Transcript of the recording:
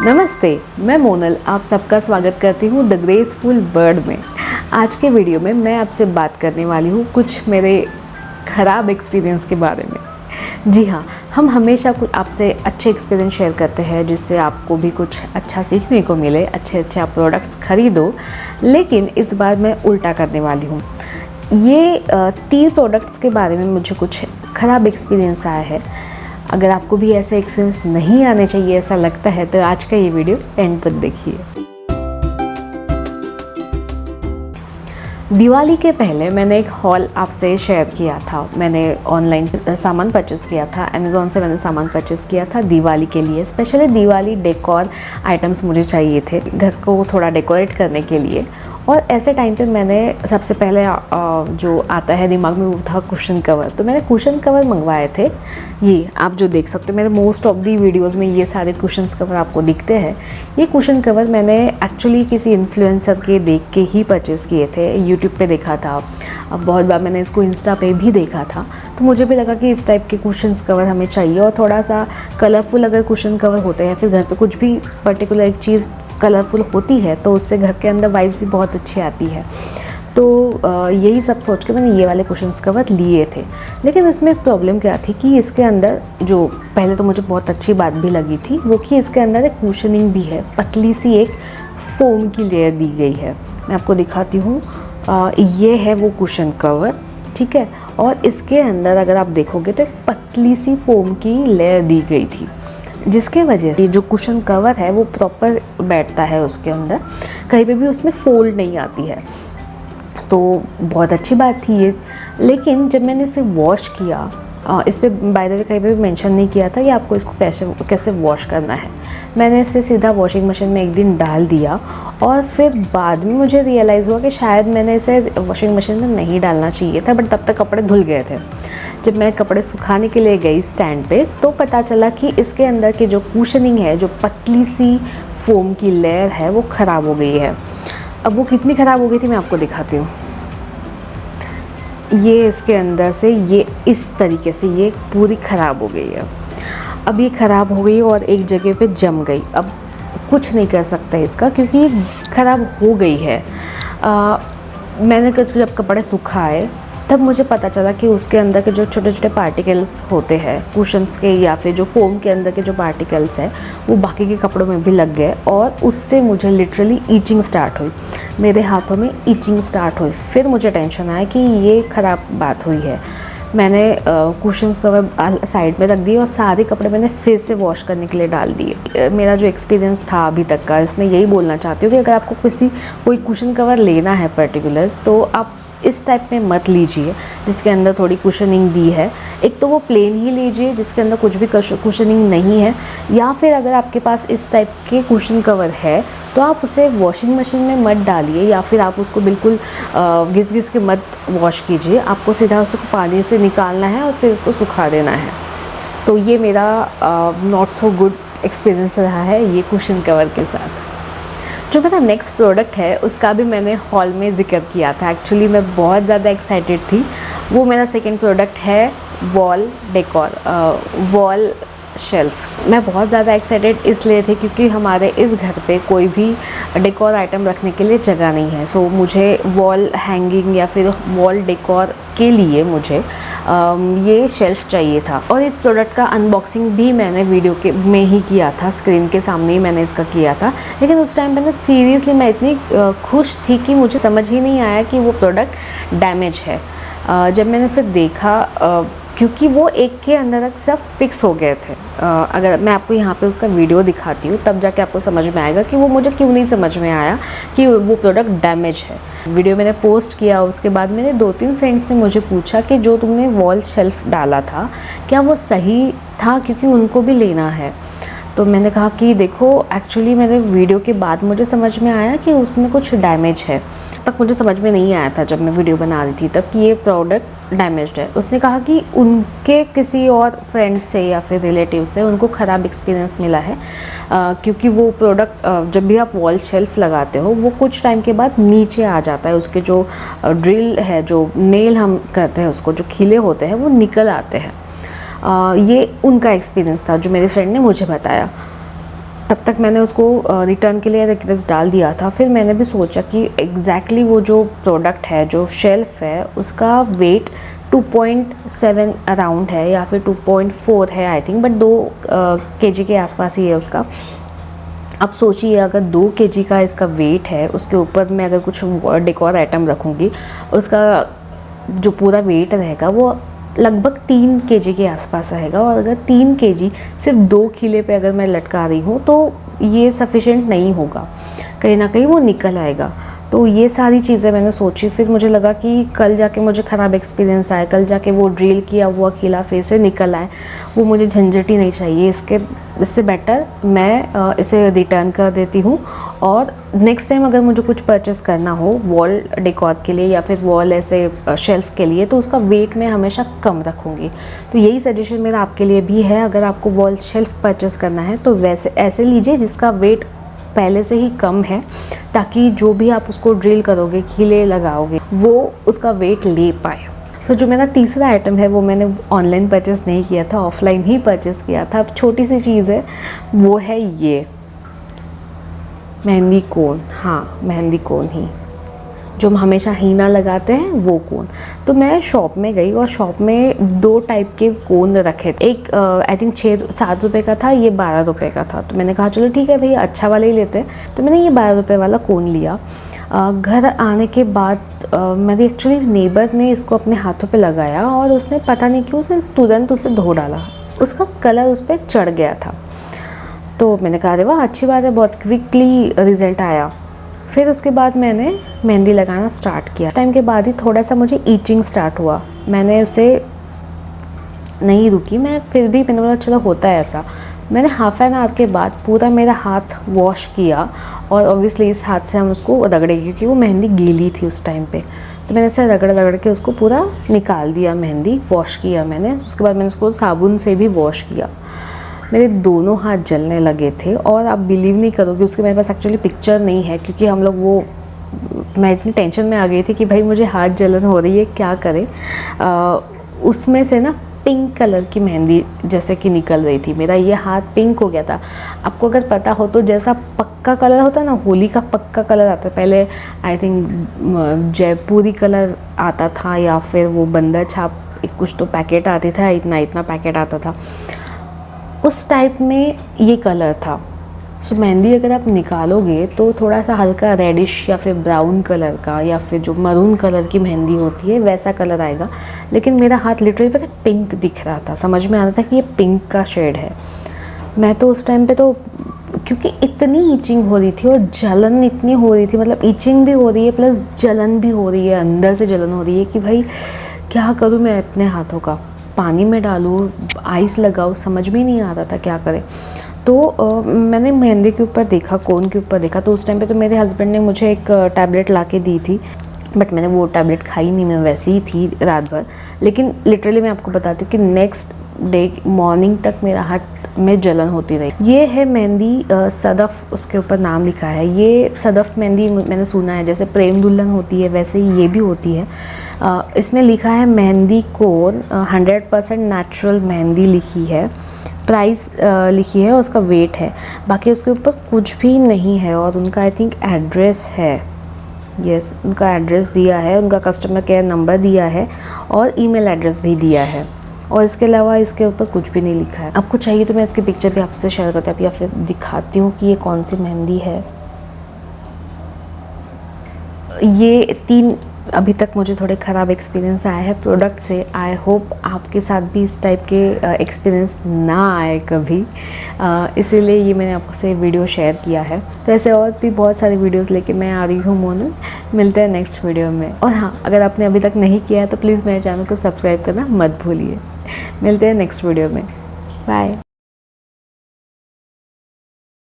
नमस्ते, मैं मोनल आप सबका स्वागत करती हूँ द ग्रेसफुल बर्ड में। आज के वीडियो में मैं आपसे बात करने वाली हूँ कुछ मेरे ख़राब एक्सपीरियंस के बारे में। जी हाँ, हम हमेशा कुछ आपसे अच्छे एक्सपीरियंस शेयर करते हैं जिससे आपको भी कुछ अच्छा सीखने को मिले, अच्छे आप प्रोडक्ट्स खरीदो। लेकिन इस बार मैं उल्टा करने वाली हूँ। ये 3 प्रोडक्ट्स के बारे में मुझे कुछ ख़राब एक्सपीरियंस आया है। अगर आपको भी ऐसे एक्सपीरियंस नहीं आने चाहिए ऐसा लगता है तो आज का ये वीडियो एंड तक देखिए। दिवाली के पहले मैंने एक हॉल आपसे शेयर किया था। मैंने ऑनलाइन सामान परचेस किया था, अमेज़ॉन से मैंने सामान परचेस किया था दिवाली के लिए। स्पेशली दिवाली डेकोर आइटम्स मुझे चाहिए थे घर को थोड़ा डेकोरेट करने के लिए। और ऐसे टाइम पे मैंने सबसे पहले जो आता है दिमाग में वो था कुशन कवर। तो मैंने कुशन कवर मंगवाए थे। ये आप जो देख सकते हो मेरे मोस्ट ऑफ दी वीडियोस में ये सारे कुशन कवर आपको दिखते हैं। ये कुशन कवर मैंने एक्चुअली किसी इन्फ्लुएंसर के देख के ही परचेज़ किए थे। यूट्यूब पे देखा था, अब बहुत बार मैंने इसको इंस्टा पे भी देखा था। तो मुझे भी लगा कि इस टाइप के कुशन कवर हमें चाहिए और थोड़ा सा कलरफुल अगर कुशन कवर होते हैं, फिर घर पे कुछ भी पर्टिकुलर एक चीज़ कलरफुल होती है तो उससे घर के अंदर वाइब्स भी बहुत अच्छी आती है। तो यही सब सोच के मैंने ये वाले कुशन्स कवर लिए थे। लेकिन इसमें प्रॉब्लम क्या थी कि इसके अंदर जो पहले तो मुझे बहुत अच्छी बात भी लगी थी वो कि इसके अंदर एक कुशनिंग भी है, पतली सी एक फोम की लेयर दी गई है। मैं आपको दिखाती हूँ, ये है वो कुशन कवर, ठीक है। और इसके अंदर अगर आप देखोगे तो एक पतली सी फोम की लेयर दी गई थी जिसके वजह से जो कुशन कवर है वो प्रॉपर बैठता है उसके अंदर, कहीं पे भी उसमें फोल्ड नहीं आती है। तो बहुत अच्छी बात थी ये। लेकिन जब मैंने इसे वॉश किया, इस पर बाय द वे कहीं पे भी मेंशन नहीं किया था कि आपको इसको कैसे वॉश करना है। मैंने इसे सीधा वॉशिंग मशीन में एक दिन डाल दिया और फिर बाद में मुझे रियलाइज़ हुआ कि शायद मैंने इसे वॉशिंग मशीन में नहीं डालना चाहिए था, बट तब तक कपड़े धुल गए थे। जब मैं कपड़े सुखाने के लिए गई स्टैंड पे तो पता चला कि इसके अंदर की जो कुशनिंग है, जो पतली सी फोम की लेयर है वो ख़राब हो गई है। अब वो कितनी ख़राब हो गई थी मैं आपको दिखाती हूँ। ये इसके अंदर से ये इस तरीके से ये पूरी ख़राब हो गई है। अब ये ख़राब हो गई और एक जगह पे जम गई। अब कुछ नहीं कर सकता इसका क्योंकि ये ख़राब हो गई है। मैंने जब कपड़े सुखाए तब मुझे पता चला कि उसके अंदर के जो छोटे छोटे पार्टिकल्स होते हैं कुशन्स के या फिर जो फोम के अंदर के जो पार्टिकल्स हैं वो बाकी के कपड़ों में भी लग गए और उससे मुझे लिटरली ईचिंग स्टार्ट हुई। मेरे हाथों में ईचिंग स्टार्ट हुई। फिर मुझे टेंशन आया कि ये ख़राब बात हुई है। मैंने कुशन्स कवर साइड में रख दिए और सारे कपड़े मैंने फिर से वॉश करने के लिए डाल दिए। मेरा जो एक्सपीरियंस था अभी तक का, इसमें यही बोलना चाहती हूँ कि अगर आपको कोई कुशन कवर लेना है पर्टिकुलर तो आप इस टाइप में मत लीजिए जिसके अंदर थोड़ी कुशनिंग दी है। एक तो वो प्लेन ही लीजिए जिसके अंदर कुछ भी कुशनिंग नहीं है, या फिर अगर आपके पास इस टाइप के कुशन कवर है तो आप उसे वॉशिंग मशीन में मत डालिए या फिर आप उसको बिल्कुल घिस के मत वॉश कीजिए। आपको सीधा उसको पानी से निकालना है और फिर उसको सुखा देना है। तो ये मेरा नॉट सो गुड एक्सपीरियंस रहा है ये कुशन कवर के साथ। जो मेरा नेक्स्ट प्रोडक्ट है उसका भी मैंने हॉल में ज़िक्र किया था। एक्चुअली मैं बहुत ज़्यादा एक्साइटेड थी। वो मेरा सेकंड प्रोडक्ट है वॉल डेकोर, वॉल शेल्फ़। मैं बहुत ज़्यादा एक्साइटेड इसलिए थी क्योंकि हमारे इस घर पे कोई भी डेकोर आइटम रखने के लिए जगह नहीं है। सो मुझे वॉल हैंगिंग या फिर वॉल डेकोर के लिए मुझे ये शेल्फ़ चाहिए था। और इस प्रोडक्ट का अनबॉक्सिंग भी मैंने वीडियो के में ही किया था, स्क्रीन के सामने ही मैंने इसका किया था। लेकिन उस टाइम मैंने सीरियसली मैं इतनी खुश थी कि मुझे समझ ही नहीं आया कि वो प्रोडक्ट डैमेज है। जब मैंने उसे देखा क्योंकि वो एक के अंदर तक सब फिक्स हो गए थे। अगर मैं आपको यहाँ पे उसका वीडियो दिखाती हूँ तब जाके आपको समझ में आएगा कि वो मुझे क्यों नहीं समझ में आया कि वो प्रोडक्ट डैमेज है। वीडियो मैंने पोस्ट किया, उसके बाद मेरे 2-3 फ्रेंड्स ने मुझे पूछा कि जो तुमने वॉल शेल्फ़ डाला था क्या वो सही था, क्योंकि उनको भी लेना है। तो मैंने कहा कि देखो एक्चुअली मेरे वीडियो के बाद मुझे समझ में आया कि उसमें कुछ डैमेज है। तब मुझे समझ में नहीं आया था जब मैं वीडियो बना रही थी तब कि ये प्रोडक्ट डैमेज्ड है। उसने कहा कि उनके किसी और फ्रेंड से या फिर रिलेटिव से उनको ख़राब एक्सपीरियंस मिला है, क्योंकि वो प्रोडक्ट जब भी आप वॉल शेल्फ़ लगाते हो वो कुछ टाइम के बाद नीचे आ जाता है। उसके जो ड्रिल है, जो नेल हम कहते हैं उसको, जो खिले होते हैं वो निकल आते हैं। ये उनका एक्सपीरियंस था जो मेरे फ्रेंड ने मुझे बताया। तब तक मैंने उसको रिटर्न के लिए रिक्वेस्ट डाल दिया था। फिर मैंने भी सोचा कि एग्जैक्टली वो जो प्रोडक्ट है, जो शेल्फ़ है, उसका वेट 2.7 अराउंड है या फिर 2.4 है आई थिंक, बट 2 kg के आसपास ही है उसका। अब सोचिए अगर 2 kg का इसका वेट है, उसके ऊपर मैं अगर कुछ डेकोर आइटम रखूँगी, उसका जो पूरा वेट रहेगा वो लगभग 3 kg के आसपास रहेगा। और अगर 3 kg सिर्फ 2 खिले पे अगर मैं लटका रही हूँ तो ये सफिशेंट नहीं होगा, कहीं ना कहीं वो निकल आएगा। तो ये सारी चीज़ें मैंने सोची। फिर मुझे लगा कि कल जाके मुझे ख़राब एक्सपीरियंस आए, कल जाके वो ड्रिल किया हुआ खिला फिर से निकल आए, वो मुझे झंझट ही नहीं चाहिए। इससे बेटर मैं इसे रिटर्न कर देती हूँ। और नेक्स्ट टाइम अगर मुझे कुछ परचेस करना हो वॉल डेकोर के लिए या फिर वॉल ऐसे शेल्फ़ के लिए, तो उसका वेट मैं हमेशा कम रखूँगी। तो यही सजेशन मेरा आपके लिए भी है, अगर आपको वॉल शेल्फ़ परचेस करना है तो वैसे ऐसे लीजिए जिसका वेट पहले से ही कम है, ताकि जो भी आप उसको ड्रिल करोगे, खिले लगाओगे, वो उसका वेट ले पाए। सो जो मेरा तीसरा आइटम है वो मैंने ऑनलाइन परचेस नहीं किया था, ऑफलाइन ही परचेस किया था। अब छोटी सी चीज़ है, वो है ये मेहंदी कोन। हाँ, मेहंदी कोन ही, जो हम हमेशा हीना लगाते हैं वो कोन। तो मैं शॉप में गई और शॉप में 2 टाइप के कोन रखे थे। एक आई थिंक 6-7 रुपये का था, ये 12 रुपये का था। तो मैंने कहा चलो ठीक है भैया, अच्छा वाला ही लेते हैं। तो मैंने ये 12 रुपये वाला कोन लिया। घर आने के बाद मेरी एक्चुअली नेबर ने इसको अपने हाथों पे लगाया और उसने पता नहीं क्यों उसने तुरंत उसे धो डाला, उसका कलर उस पर चढ़ गया था। तो मैंने कहा अरे वाह, अच्छी बात है, बहुत क्विकली रिज़ल्ट आया। फिर उसके बाद मैंने मेहंदी लगाना स्टार्ट किया। टाइम के बाद ही थोड़ा सा मुझे ईचिंग स्टार्ट हुआ। मैंने उसे नहीं रुकी, मैं फिर भी मैंने बोला चलो होता है ऐसा। मैंने हाफ एन आवर के बाद पूरा मेरा हाथ वॉश किया और ऑब्वियसली इस हाथ से हम उसको रगड़े, क्योंकि वो मेहंदी गीली थी उस टाइम पे। तो मैंने ऐसे रगड़ के उसको पूरा निकाल दिया, मेहंदी वॉश किया मैंने। उसके बाद मैंने उसको साबुन से भी वॉश किया। मेरे दोनों हाथ जलने लगे थे और आप बिलीव नहीं करोगे, उसके मेरे पास एक्चुअली पिक्चर नहीं है, क्योंकि हम लोग मैं इतनी टेंशन में आ गई थी कि भाई मुझे हाथ जलन हो रही है, क्या करें। उसमें से ना पिंक कलर की मेहंदी जैसे कि निकल रही थी, मेरा ये हाथ पिंक हो गया था। आपको अगर पता हो तो जैसा पक्का कलर होता है ना, होली का पक्का कलर आता है, पहले आई थिंक जयपुरी कलर आता था या फिर वो बंदर छाप कुछ तो पैकेट आती था, इतना पैकेट आता था, उस टाइप में ये कलर था। सो मेहंदी अगर आप निकालोगे तो थोड़ा सा हल्का रेडिश या फिर ब्राउन कलर का या फिर जो मरून कलर की मेहंदी होती है वैसा कलर आएगा। लेकिन मेरा हाथ लिटरली पता है पिंक दिख रहा था, समझ में आ रहा था कि ये पिंक का शेड है। मैं तो उस टाइम पे तो, क्योंकि इतनी ईचिंग हो रही थी और जलन इतनी हो रही थी, मतलब ईचिंग भी हो रही है प्लस जलन भी हो रही है, अंदर से जलन हो रही है कि भाई क्या करूँ मैं अपने हाथों का, पानी में डालूँ, आइस लगाऊँ, समझ में नहीं आ रहा था क्या करें। तो मैंने मेहंदी के ऊपर देखा, कोन के ऊपर देखा। तो उस टाइम पे तो मेरे हस्बैंड ने मुझे एक टैबलेट ला के दी थी, बट मैंने वो टैबलेट खाई नहीं, मैं वैसे ही थी रात भर। लेकिन लिटरली मैं आपको बताती हूँ कि नेक्स्ट डे मॉर्निंग तक मेरा हाथ में जलन होती रही। ये है मेहंदी सदफ़, उसके ऊपर नाम लिखा है। ये सदफ़ मेहंदी मैंने सुना है जैसे प्रेम दुल्हन होती है वैसे ही ये भी होती है। इसमें लिखा है मेहंदी कोन 100% नेचुरल मेहंदी लिखी है, प्राइस लिखी है, उसका वेट है, बाकी उसके ऊपर कुछ भी नहीं है। और उनका आई थिंक एड्रेस है, यस उनका एड्रेस दिया है, उनका कस्टमर केयर नंबर दिया है और ईमेल एड्रेस भी दिया है। और इसके अलावा इसके ऊपर कुछ भी नहीं लिखा है। आपको चाहिए तो मैं इसकी पिक्चर भी आपसे शेयर करती हूँ या फिर दिखाती हूँ कि ये कौन सी मेहंदी है। ये 3 अभी तक मुझे थोड़े ख़राब एक्सपीरियंस आया है प्रोडक्ट से। आई होप आपके साथ भी इस टाइप के एक्सपीरियंस ना आए कभी, इसीलिए ये मैंने आपसे वीडियो शेयर किया है। तो ऐसे और भी बहुत सारी वीडियोस लेके मैं आ रही हूँ मोनल। मिलते हैं नेक्स्ट वीडियो में। और हाँ, अगर आपने अभी तक नहीं किया है तो प्लीज़ मेरे चैनल को सब्सक्राइब करना मत भूलिए। मिलते हैं नेक्स्ट वीडियो में, बाय।